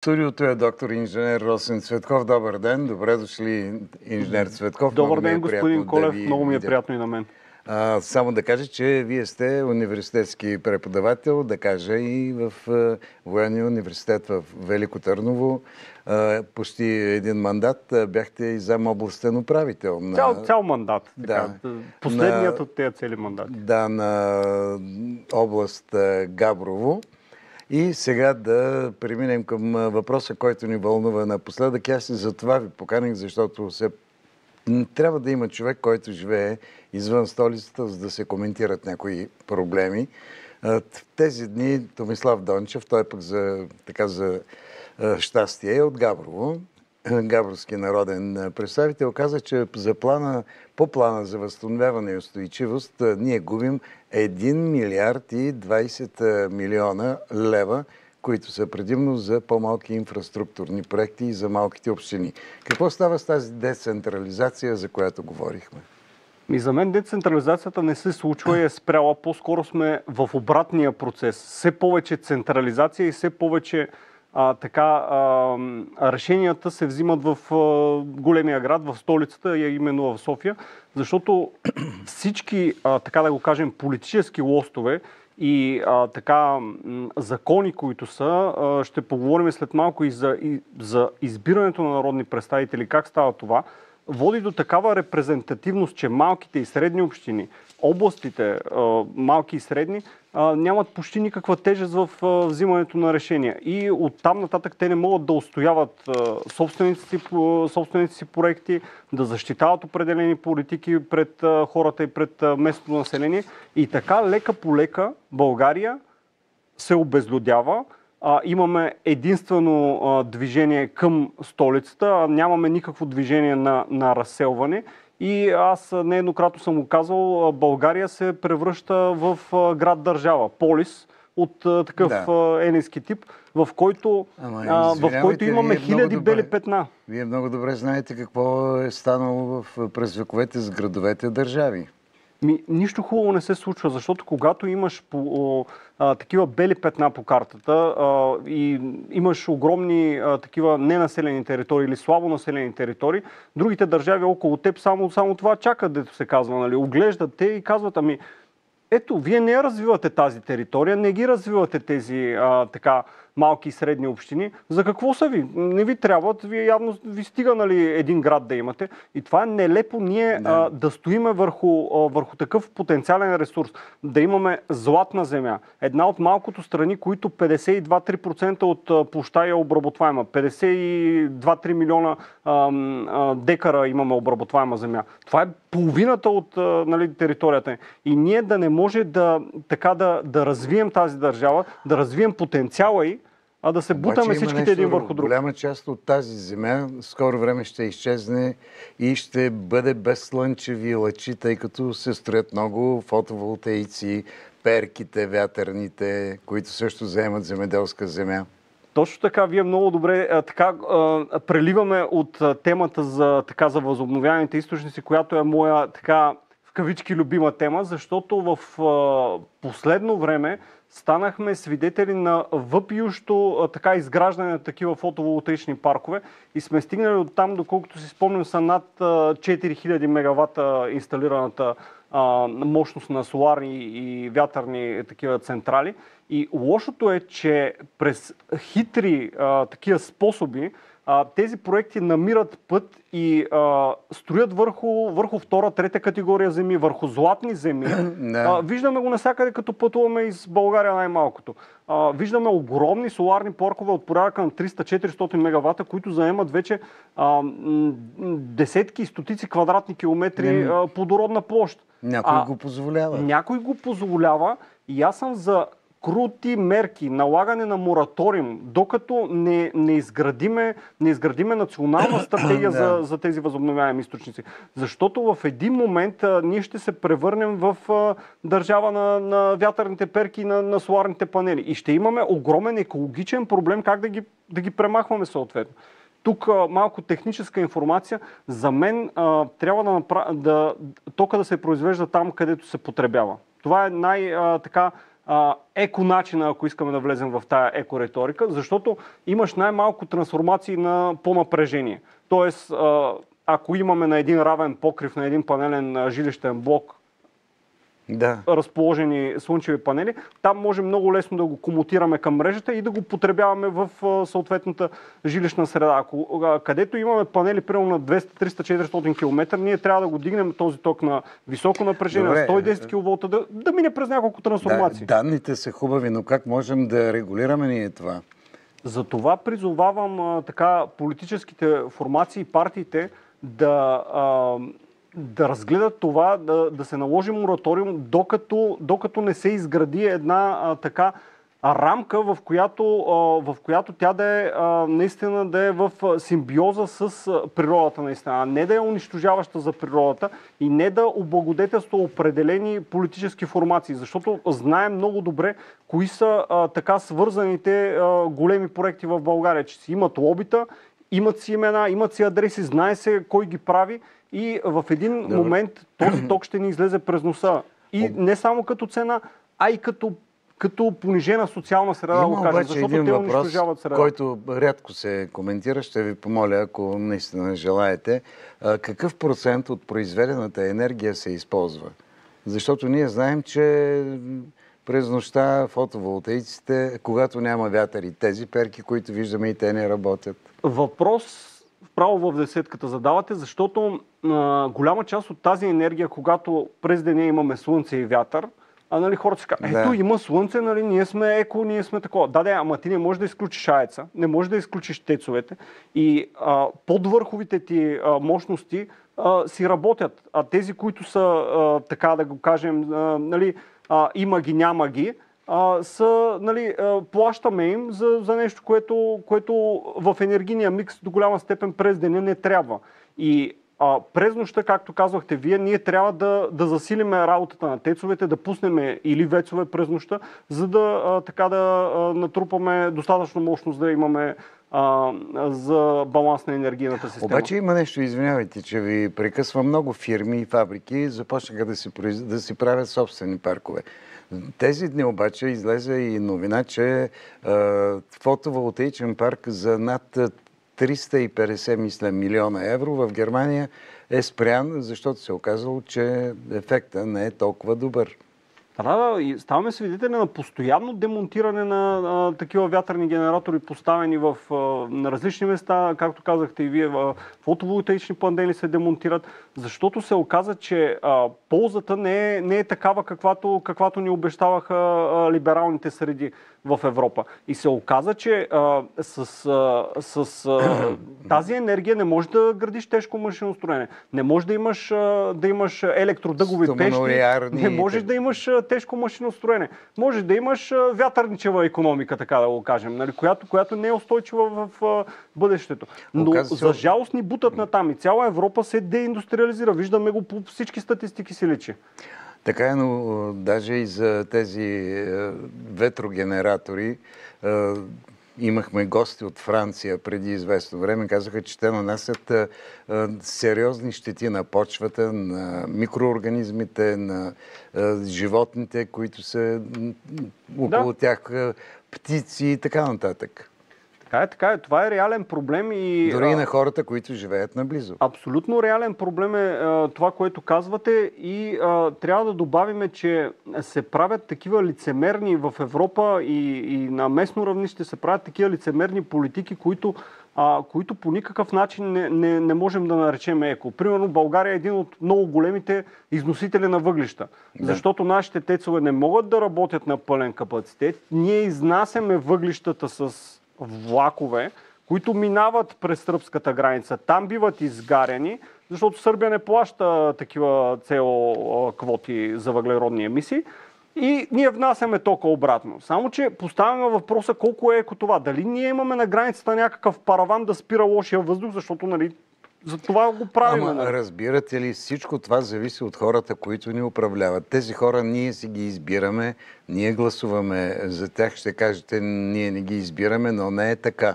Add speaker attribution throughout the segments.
Speaker 1: студиото е доктор инженер Росен Цветков. Добър ден, добре дошли, инженер Цветков.
Speaker 2: Добър ден, господин Колев, много ми е приятно и на мен.
Speaker 1: Само да кажа, че вие сте университетски преподавател, да кажа и в Военния университет в Велико Търново. Почти един мандат бяхте и зам областен управител.
Speaker 2: Цял мандат.
Speaker 1: Да,
Speaker 2: последният от тези цели мандати.
Speaker 1: Да, на област Габрово. И сега да преминем към въпроса, който ни вълнува напоследък. Аз и за това ви поканих, защото трябва да има човек, който живее извън столицата, за да се коментират някои проблеми. В тези дни Томислав Дончев, той пък за щастие е от Габрово, габровски народен представител, каза, че по плана за възстановяване и устойчивост ние губим 1 милиард и 20 милиона лева, които са предимно за по-малки инфраструктурни проекти и за малките общини. Какво става с тази децентрализация, за която говорихме?
Speaker 2: За мен децентрализацията не се случва и е спряла. По-скоро сме в обратния процес. Все повече централизация и все повече решенията се взимат в големия град, в столицата, именно в София, защото всички, така да го кажем, политически лостове и закони, които са, ще поговорим след малко и за избирането на народни представители, как става това, води до такава репрезентативност, че малките и средни общини, областите, малки и средни, нямат почти никаква тежест в взимането на решения. И оттам нататък те не могат да устояват собствените си проекти, да защитават определени политики пред хората и пред местното население. И така лека по лека България се обезлюдява. Имаме единствено движение към столицата, нямаме никакво движение на разселване. И аз нееднократно съм го казвал, България се превръща в град-държава, полис от такъв енински тип, в който имаме хиляди бели петна.
Speaker 1: Вие много добре знаете какво е станало през вековете с градовете държави.
Speaker 2: Нищо хубаво не се случва, защото когато имаш такива бели петна по картата и имаш огромни такива ненаселени територии или слабо населени територии, другите държави около теб само това чакат, дето се казва, нали? Оглеждат те и казват, ето, вие не развивате тази територия, не ги развивате тези малки и средни общини. За какво са ви? Не ви трябват, вие явно ви стига, един град да имате. И това е нелепо ние да стоиме върху такъв потенциален ресурс. Да имаме златна земя. Една от малкото страни, които 52-3% от площа е обработваема. 52-3 милиона декара имаме обработваема земя. Това е половината от територията. И ние да не може да развием тази държава, да развием потенциала й, а да се бутаме всичките един върху друг.
Speaker 1: Голяма част от тази земя в скоро време ще изчезне и ще бъде без слънчеви лъчи, тъй като се строят много фотоволтаици, перките, вятърните, които също заемат земеделска земя.
Speaker 2: Точно така, вие много добре преливаме от темата за възобновяемите източници, която е моя в кавички любима тема, защото в последно време станахме свидетели на въпиющо изграждане на такива фотоволтаични паркове и сме стигнали от там, доколкото си спомням, са над 4000 мегавата инсталираната мощност на соларни и вятърни такива централи. И лошото е, че през хитри такива способи тези проекти намират път и строят върху втора, трета категория земи, върху златни земи. Виждаме го навсякъде, като пътуваме из България най-малкото. Виждаме огромни соларни паркове от порядъка на 300-400 мегавата, които заемат вече десетки и стотици квадратни километри плодородна площ.
Speaker 1: Някой го позволява.
Speaker 2: Някой го позволява и аз съм за крути мерки, налагане на мораториум, докато не изградиме национална стратегия за тези възобновяеми източници. Защото в един момент ние ще се превърнем в държава на вятърните перки и на соларните панели. И ще имаме огромен екологичен проблем как да ги премахваме съответно. Тук малко техническа информация. За мен трябва тока да се произвежда там, където се потребява. Това е еко начина, ако искаме да влезем в тая еко-риторика, защото имаш най-малко трансформации на по-напрежение. Тоест, ако имаме на един равен покрив, на един панелен жилищен блок, разположени слънчеви панели, там може много лесно да го комутираме към мрежата и да го потребяваме в съответната жилищна среда. Където имаме панели примерно на 200, 300, 400 км, ние трябва да го дигнем този ток на високо напрежение, на 110 кВт, да мине през няколко трансформации.
Speaker 1: Данните са хубави, но как можем да регулираме ние това?
Speaker 2: Затова призовавам политическите формации и партиите да разгледат това, да се наложи мораториум, докато не се изгради една така рамка, в която тя наистина да е в симбиоза с природата наистина, а не да е унищожаваща за природата и не да облагодетелства определени политически формации, защото знаем много добре кои са така свързаните големи проекти в България, че си имат лобита, имат си имена, имат си адреси, знае се кой ги прави и в един момент този ток ще ни излезе през носа. И не само като цена, а и като понижена социална среда,
Speaker 1: да го кажем,
Speaker 2: защото те унищожават среда.
Speaker 1: Който рядко се коментира, ще ви помоля, ако наистина желаете, какъв процент от произведената енергия се използва? Защото ние знаем, че през нощта фотоволтаиците, когато няма вятър и тези перки, които виждаме и те не работят.
Speaker 2: Въпрос право в десетката задавате, защото голяма част от тази енергия, когато през деня имаме слънце и вятър, хората си казват, ето има слънце, ние сме еко, ние сме такова. Ама ти не можеш да изключиш АЕЦа, не можеш да изключиш тецовете и подвърховите ти мощности си работят. А тези, които са, така да го кажем, има ги, няма ги, плащаме им за нещо, което в енергийния микс до голяма степен през деня не трябва. И през нощта, както казвахте вие, ние трябва да засилиме работата на тецовете, да пуснем или вецове през нощта, за да натрупаме достатъчно мощност да имаме за баланс на енергийната система.
Speaker 1: Обаче има нещо, извинявайте, че ви прекъсвам, много фирми и фабрики започнаха да си правят собствени паркове. Тези дни обаче излезе и новина, че фотоволтаичен парк за над 350 милиона евро в Германия е спрян, защото се оказало, че ефекта не е толкова добър.
Speaker 2: И ставаме свидетели на постоянно демонтиране на такива вятърни генератори, поставени на различни места, както казахте и вие, фотоволтаични панели се демонтират, защото се оказа, че ползата не е такава, каквато ни обещаваха либералните среди в Европа. И се оказа, че с тази енергия не можеш да градиш тежко машиностроене. Не можеш да имаш електродъгови пещи, не можеш да имаш тежко машиностроене. Можеш да имаш вятърничева икономика, така да го кажем, която не е устойчива в бъдещето. Но за жалост ни бутат на там и цяла Европа се деиндустриализира. Виждаме го по всички статистики си личи.
Speaker 1: Така е, но даже и за тези ветрогенератори имахме гости от Франция преди известно време. Казаха, че те нанасят сериозни щети на почвата, на микроорганизмите, на животните, които са около тях, птици и така нататък.
Speaker 2: Така е. Това е реален проблем и...
Speaker 1: Дори и на хората, които живеят наблизо.
Speaker 2: Абсолютно реален проблем е това, което казвате и трябва да добавиме, че се правят такива лицемерни в Европа и на местно равнище се правят такива лицемерни политики, които по никакъв начин не можем да наречем еко. Примерно България е един от много големите износители на въглища. Да. Защото нашите тецове не могат да работят на пълен капацитет. Ние изнасяме въглищата с влакове, които минават през сръбската граница. Там биват изгаряни, защото Сърбия не плаща такива квоти за въглеродни емисии. И ние внасяме тока обратно. Само, че поставяме въпроса колко е еко това. Дали ние имаме на границата някакъв параван да спира лошия въздух, защото за това го правим.
Speaker 1: Ама разбирате ли, всичко това зависи от хората, които ни управляват. Тези хора ние си ги избираме, ние гласуваме за тях. Ще кажете, ние не ги избираме, но не е така.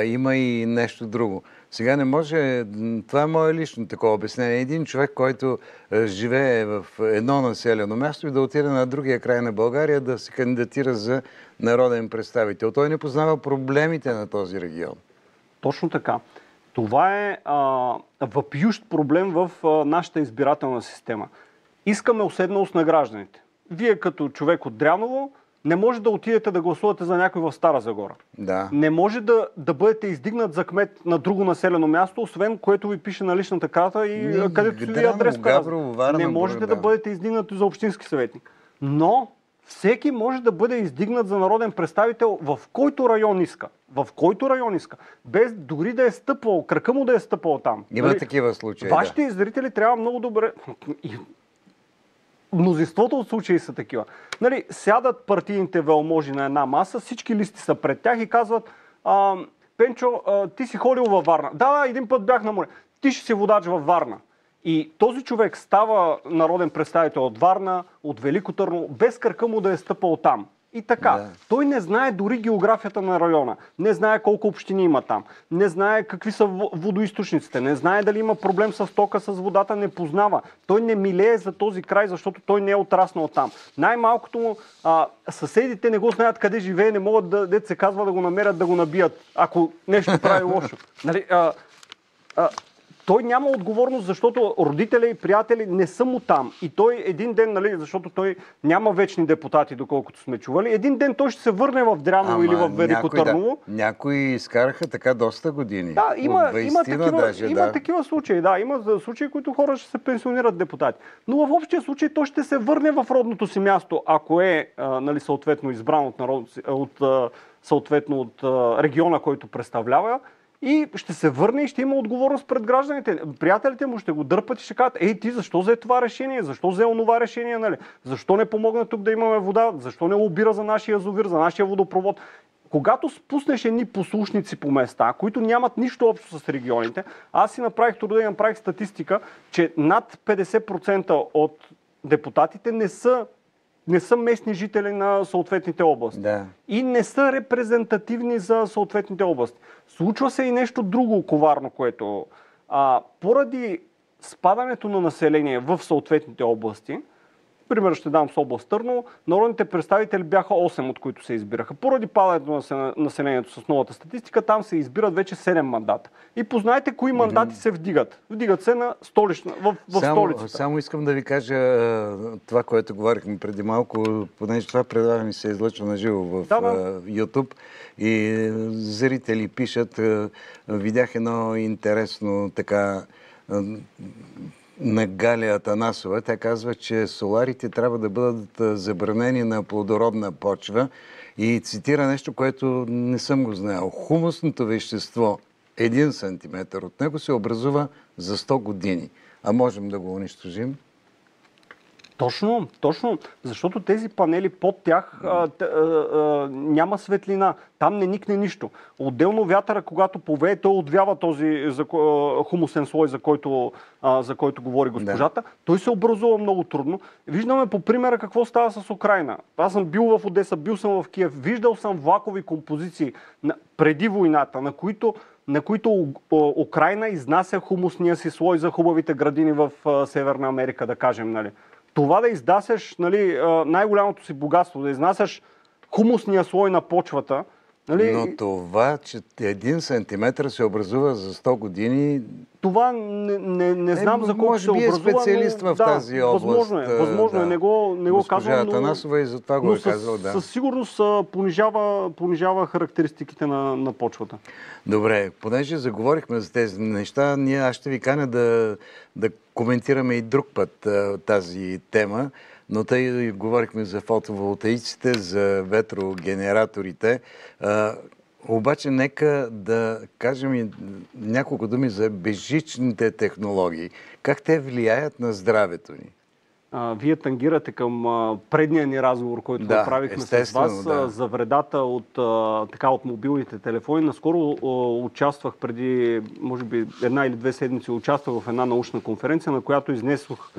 Speaker 1: Има и нещо друго. Сега не може, това е мое лично такова обяснение. Един човек, който живее в едно населено място и да отиде на другия край на България да се кандидатира за народен представител. Той не познава проблемите на този регион.
Speaker 2: Точно така. Това е въпиющ проблем в нашата избирателна система. Искаме уседналост на гражданите. Вие като човек от Дряново не може да отидете да гласувате за някой в Стара Загора.
Speaker 1: Да.
Speaker 2: Не може да бъдете издигнат за кмет на друго населено място, освен което ви пише на личната карта и където си ви адрес. Не можете да бъдете издигнат за общински съветник. Но всеки може да бъде издигнат за народен представител в който район иска. В който район иска. Без дори да е стъпвал, крака му да е стъпвал там.
Speaker 1: Има такива случаи.
Speaker 2: Вашите зрители трябва много добре... Мнозинството от случаи са такива. Сядат партийните велможи на една маса, всички листи са пред тях и казват: Пенчо, ти си ходил във Варна. Да, един път бях на море. Ти ще си водач във Варна. И този човек става народен представител от Варна, от Велико Търново, без кръка му да е стъпал там. И така. Да. Той не знае дори географията на района. Не знае колко общини има там. Не знае какви са водоизточниците. Не знае дали има проблем с тока, с водата. Не познава. Той не милее за този край, защото той не е отраснал там. Най-малкото му съседите не го знаят къде живее, не могат дето се казва да го намерят, да го набият, ако нещо прави лошо. Той няма отговорност, защото родители и приятели не са му там. И той един ден, защото той няма вечни депутати, доколкото сме чували, един ден той ще се върне в Дряново или в Велико Търново.
Speaker 1: Някои изкараха така доста години.
Speaker 2: Да, има такива случаи. Да, има случаи, които хора ще се пенсионират депутати. Но в общия случай той ще се върне в родното си място, ако е съответно избран от региона, който представлява. И ще се върне и ще има отговорност пред гражданите. Приятелите му ще го дърпат и ще кажат: ей, ти защо взе това решение? Защо взе онова решение? Защо не помогна тук да имаме вода? Защо не лобира за нашия язовир, за нашия водопровод? Когато спуснеш едни послушници по места, които нямат нищо общо с регионите, аз си направих труда и направих статистика, че над 50% от депутатите не са местни жители на съответните области.
Speaker 1: Да.
Speaker 2: И не са репрезентативни за съответните области. Случва се и нещо друго коварно, което поради спадането на население в съответните области, пример ще дам с област Търново, народните представители бяха 8, от които се избираха. Поради падането на населението с новата статистика, там се избират вече 7 мандата. И познайте кои мандати се вдигат. Вдигат се в столицата.
Speaker 1: Само искам да ви кажа това, което говорихме преди малко, понеже това предаване се излъчва на живо в YouTube и зрители пишат: видях едно интересно така на Галя Атанасова. Тя казва, че соларите трябва да бъдат забранени на плодородна почва и цитира нещо, което не съм го знаел. Хумусното вещество, 1 сантиметър от него, се образува за 100 години. А можем да го унищожим?
Speaker 2: Точно. Защото тези панели под тях няма светлина. Там не никне нищо. Отделно вятъра, когато повее, той отвява този хумусен слой, за който говори госпожата. Да. Той се образува много трудно. Виждаме по примера какво става с Украйна. Аз съм бил в Одеса, бил съм в Киев, виждал съм влакови композиции преди войната, на които Украйна изнася хумусния си слой за хубавите градини в Северна Америка, да кажем. Това да изнасяш най-голямото си богатство, да изнасяш хумусния слой на почвата.
Speaker 1: Но това, че 1 сантиметър се образува за 100 години...
Speaker 2: Това не знам за колко се образува.
Speaker 1: Може би е специалист в тази област.
Speaker 2: Възможно е. Не го казвам,
Speaker 1: Госпожа Атанасова и за това го е казал. Да.
Speaker 2: Със сигурност понижава характеристиките на почвата.
Speaker 1: Добре, понеже заговорихме за тези неща, аз ще ви каня да коментираме и друг път тази тема. Но тъй говорихме за фотоволтаиците, за ветрогенераторите. Обаче нека да кажем и няколко думи за безжичните технологии. Как те влияят на здравето ни?
Speaker 2: Вие тангирате към предния ни разговор, който направихме с вас за вредата от мобилните телефони. Наскоро участвах преди, може би 1 или 2 седмици, участвах в една научна конференция, на която изнесох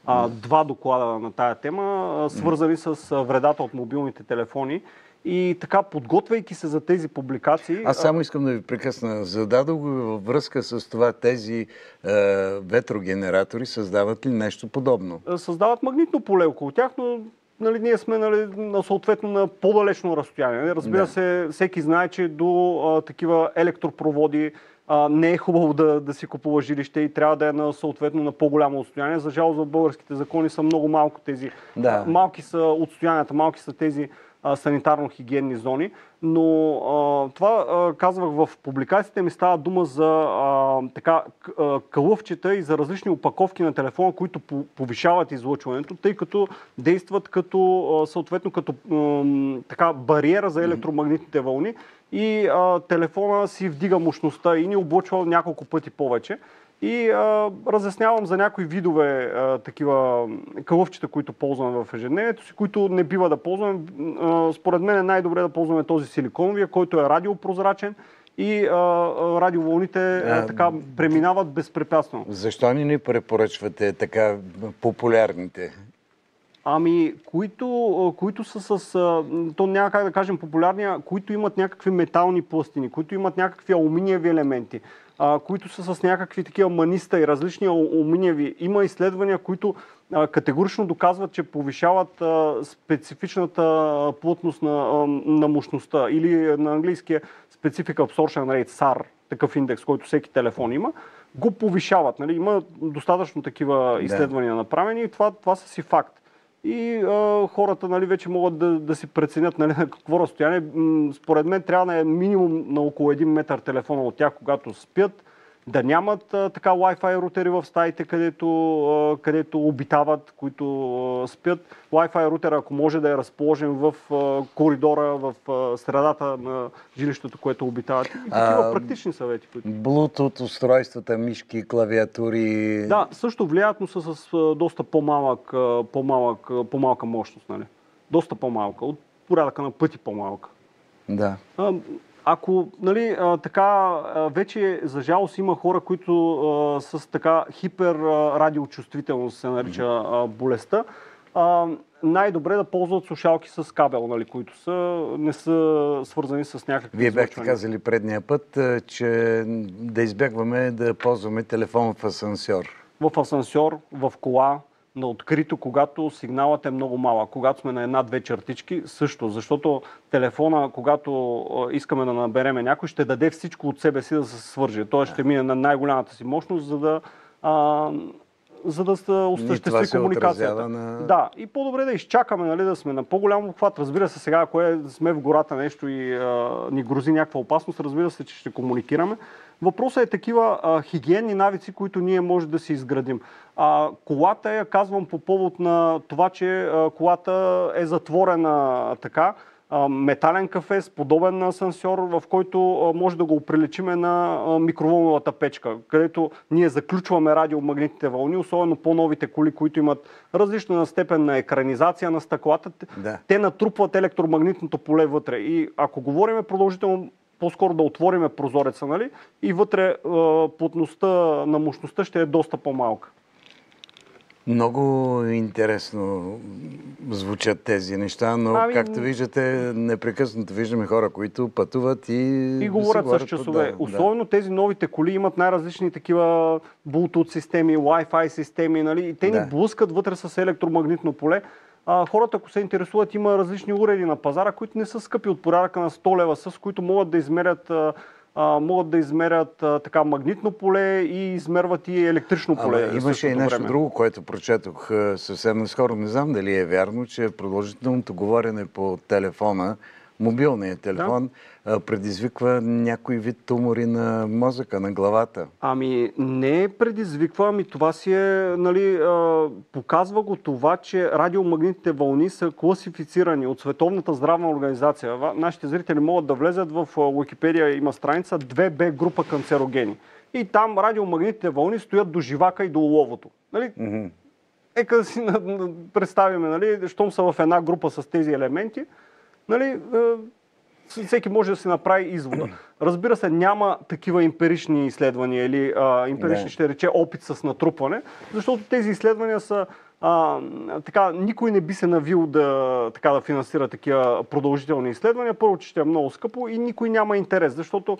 Speaker 2: 2 доклада на тая тема, свързани с вредата от мобилните телефони. И така, подготвяйки се за тези публикации...
Speaker 1: Аз само искам да ви прекъсна. Зададох го във връзка с това, тези ветрогенератори създават ли нещо подобно?
Speaker 2: Създават магнитно поле около тях, но нали, ние сме съответно на по-далечно разстояние. Разбира се, всеки знае, че до такива електропроводи не е хубаво да си купува жилище и трябва да е съответно на по-голямо отстояние. За жалост в българските закони са много малко тези. Малки са отстоянията, малки са тези санитарно-хигиенни зони, но това казвах в публикациите ми, става дума за кълъвчета и за различни опаковки на телефона, които повишават излъчването, тъй като действат съответно като бариера за електромагнитните вълни и телефона си вдига мощността и ни облъчва няколко пъти повече. И разяснявам за някои видове такива кълъвчета, които ползваме в ежедневието си, които не бива да ползваме. Според мен е най-добре да ползваме този силиконовия, който е радиопрозрачен и радиовълните преминават безпрепятствено.
Speaker 1: Защо ни препоръчвате така популярните?
Speaker 2: Които са то няма как да кажем популярни, които имат някакви метални пластини, които имат някакви алуминиеви елементи, които са с някакви такива маниста и различни алуминиеви. Има изследвания, които категорично доказват, че повишават специфичната плътност на мощността или на английския Specific Absorption Rate, SAR, такъв индекс, който всеки телефон има, го повишават. Нали? Има достатъчно такива изследвания направени и това са си факт. И хората вече могат да си преценят на какво разстояние. Според мен трябва да е минимум на около 1 метър телефона от тях, когато спят, да нямат Wi-Fi рутери в стаите, където обитават, които спят. Wi-Fi рутера, ако може да е разположен в коридора, в средата на жилището, което обитават. И такива практични съвети.
Speaker 1: Bluetooth устройствата, мишки, клавиатури...
Speaker 2: Да, също влияят, но са с доста по-малка мощност. Нали? Доста по-малка, от порядъка на пъти по-малка.
Speaker 1: Да.
Speaker 2: Ако, вече за жалост има хора, които с хиперрадиочувствителност се нарича болестта, най-добре да ползват слушалки с кабел, които не са свързани с някакви
Speaker 1: Вие бяхте казали предния път, че да избягваме да ползваме телефон в асансьор.
Speaker 2: В асансьор, в кола, на открито, когато сигналът е много малък. Когато сме на 1-2 чертички, също. Защото телефона, когато искаме да набереме някой, ще даде всичко от себе си да се свърже. Той ще мине на най-голямата си мощност, за да се осъществи комуникацията. Да, и по-добре да изчакаме, да сме на по-голям обхват. Разбира се, сега, ако сме в гората нещо и ни грози някаква опасност, разбира се, че ще комуникираме. Въпросът е такива хигиенни навици, които ние може да си изградим. Колата я казвам по повод на това, че колата е затворена метален кафес, подобен на асансьор, в който може да го приличиме на микровълновата печка, където ние заключваме радиомагнитните вълни, особено по-новите коли, които имат различна степен на екранизация на стъклата. Те натрупват електромагнитното поле вътре. И ако говорим продължително, по-скоро да отвориме прозореца, и вътре плътността на мощността ще е доста по-малка.
Speaker 1: Много интересно звучат тези неща, но както виждате, непрекъснато виждаме хора, които пътуват и
Speaker 2: говорят с часове. Особено тези новите коли имат най-различни такива Bluetooth системи, Wi-Fi системи, и те ни блъскат вътре с електромагнитно поле. Хората, ако се интересуват, има различни уреди на пазара, които не са скъпи, от порядъка на 100 лева, с които могат да измерят магнитно поле и измерват и електрично поле.
Speaker 1: Имаше и нещо друго, което прочетох съвсем наскоро. Не знам дали е вярно, че продължителното говорене по телефона, мобилният телефон, предизвиква някой вид тумори на мозъка, на главата.
Speaker 2: Не предизвиква, това си е, показва го това, че радиомагнитните вълни са класифицирани от Световната здравна организация. Нашите зрители могат да влезат в Уикипедия, има страница 2B група канцерогени. И там радиомагнитните вълни стоят до живака и до оловото. Ека да си представим, щом са в една група с тези елементи, всеки може да си направи извода. Разбира се, няма такива емпирични изследвания или емпирични, ще рече, опит с натрупване, защото тези изследвания са така, никой не би се навил да финансира такива продължителни изследвания. Първо, че ще е много скъпо и никой няма интерес, защото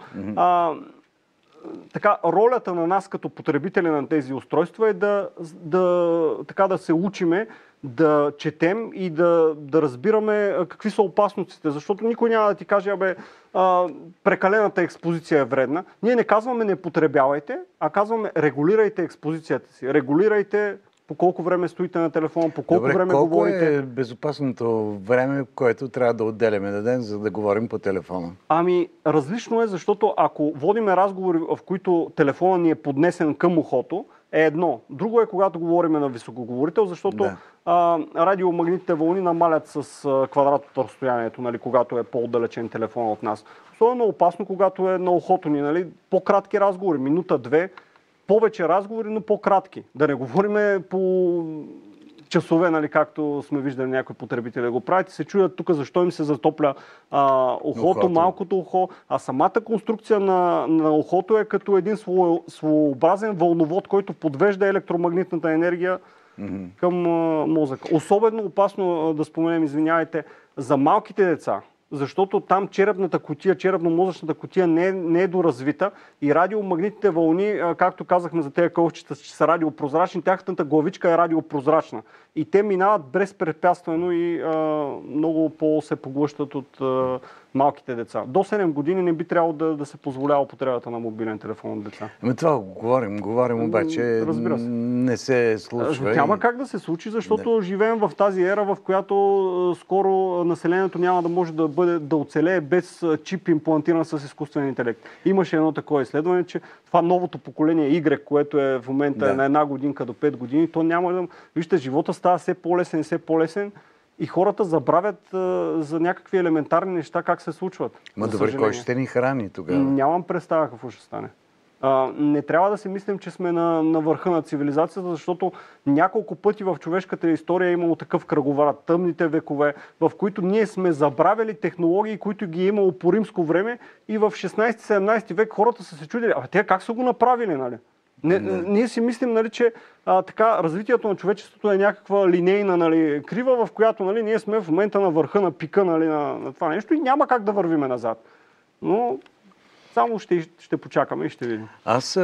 Speaker 2: така, ролята на нас като потребители на тези устройства е да се учиме, да четем и да разбираме какви са опасностите, защото никой няма да ти каже, прекалената експозиция е вредна. Ние не казваме не потребявайте, а казваме регулирайте експозицията си, регулирайте по колко време стоите на телефона, по колко време говорите.
Speaker 1: Колко е безопасното време, което трябва да отделяме на ден, за да говорим по телефона?
Speaker 2: Различно е, защото ако водиме разговори, в които телефона ни е поднесен към ухото, е едно. Друго е, когато говорим на високоговорител, защото радиомагнитните вълни намалят с квадрат от разстоянието, нали, когато е по-отдалечен телефон от нас. Особено опасно, когато е на ухото ни, нали, по-кратки разговори, минута-две, повече разговори, но по-кратки. Да не говорим по часове, нали, както сме виждали някои потребители да го правят. Се чуят тук защо им се затопля ухото, малкото ухо. А самата конструкция на ухото е като един своеобразен вълновод, който подвежда електромагнитната енергия към мозъка. Особено опасно да споменем, извинявайте, за малките деца. Защото там черепно-мозъчната кутия не е доразвита и радиомагнитните вълни, както казахме за тези кълчета, че са радиопрозрачни, тяхната главичка е радиопрозрачна. И те минават безпрепятствено и много по-се поглъщат от малките деца. До 7 години не би трябвало да се позволява употребата на мобилен телефон от деца.
Speaker 1: Това говорим обаче не се случва.
Speaker 2: Няма как да се случи, защото живеем в тази ера, в която скоро населението няма да може да оцелее без чип имплантиран с изкуствен интелект. Имаше едно такова изследване, че това новото поколение Y, което е в момента на 1 годинка до 5 години, то няма да... Вижте, живота става все по-лесен и хората забравят за някакви елементарни неща как се случват.
Speaker 1: Добре, кой ще ни храни тогава?
Speaker 2: Нямам представа какво ще стане. Не трябва да си мислим, че сме на върха на цивилизацията, защото няколко пъти в човешката история е имало такъв кръговрат, тъмните векове, в които ние сме забравили технологии, които ги е имало по римско време и в 16-17 век хората са се чудили, те как са го направили, нали? Ние си мислим, нали, че така, развитието на човечеството е някаква линейна, нали, крива, в която, нали, ние сме в момента на върха, на пика, нали, на това нещо и няма как да вървиме назад. Но само ще почакаме и ще видим.
Speaker 1: Аз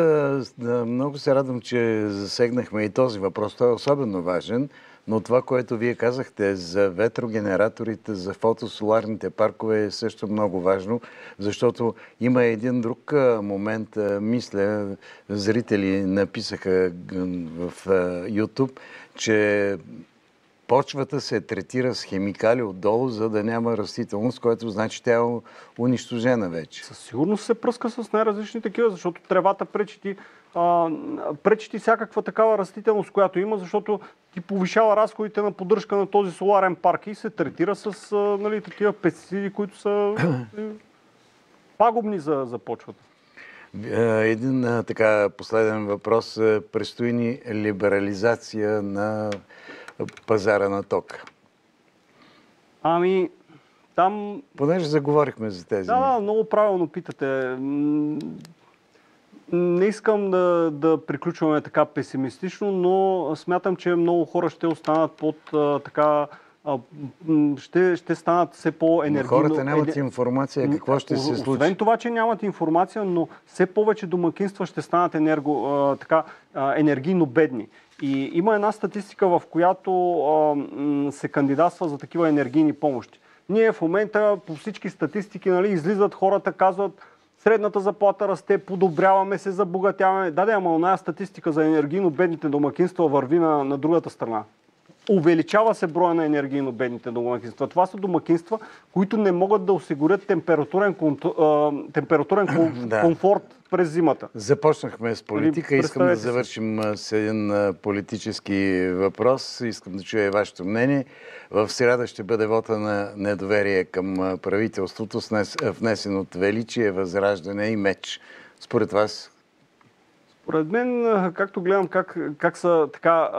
Speaker 1: много се радвам, че засегнахме и този въпрос. Той е особено важен, но това, което вие казахте за ветрогенераторите, за фотосоларните паркове е също много важно, защото има един друг момент, мисля, зрители написаха в YouTube, че почвата се третира с химикали отдолу, за да няма растителност, което значи тя е унищожена вече.
Speaker 2: Със сигурност се пръска с най-различни такива, защото тревата пречи ти всякаква такава растителност, която има, защото ти повишава разходите на поддръжка на този соларен парк и се третира с нали, такива пестициди, които са пагубни за почвата.
Speaker 1: Един така последен въпрос. Предстои ни либерализация на пазара на тока.
Speaker 2: Там...
Speaker 1: Понеже заговорихме за тези.
Speaker 2: Да, много правилно питате. Не искам да приключваме така песимистично, но смятам, че много хора ще останат под така... Ще станат все по-енергийно...
Speaker 1: Хората нямат информация какво ще се случи.
Speaker 2: Освен това, че нямат информация, но все повече домакинства ще станат енергийно бедни. И има една статистика, в която се кандидатства за такива енергийни помощи. Ние в момента по всички статистики, нали, излизат хората, казват средната заплата расте, подобряваме се, забогатяваме. Ама оная статистика за енергийно бедните домакинства върви на другата страна. Увеличава се броя на енергийно бедните домакинства. Това са домакинства, които не могат да осигурят температурен комфорт през зимата.
Speaker 1: Започнахме с политика. Искам да завършим с един политически въпрос. Искам да чуя вашето мнение. В сряда ще бъде вота на недоверие към правителството, внесен от Величие, Възраждане и Меч. Според вас,
Speaker 2: Поред мен, както гледам как са така,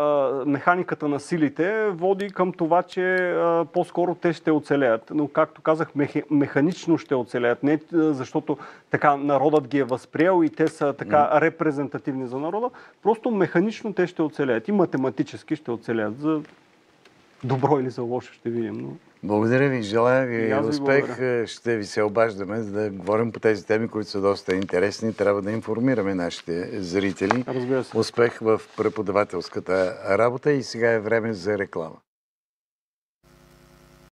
Speaker 2: механиката на силите води към това, че по-скоро те ще оцелеят. Но, както казах, механично ще оцелеят. Не защото така народът ги е възприел и те са така репрезентативни за народа. Просто механично те ще оцелеят. И математически ще оцелеят. За добро или за лошо ще видим. Но...
Speaker 1: Благодаря ви, желая ви успех.
Speaker 2: благодаря.
Speaker 1: Ще ви се обаждаме, за да говорим по тези теми, които са доста интересни. Трябва да информираме нашите зрители.
Speaker 2: Разбира се.
Speaker 1: Успех в преподавателската работа и сега е време за реклама.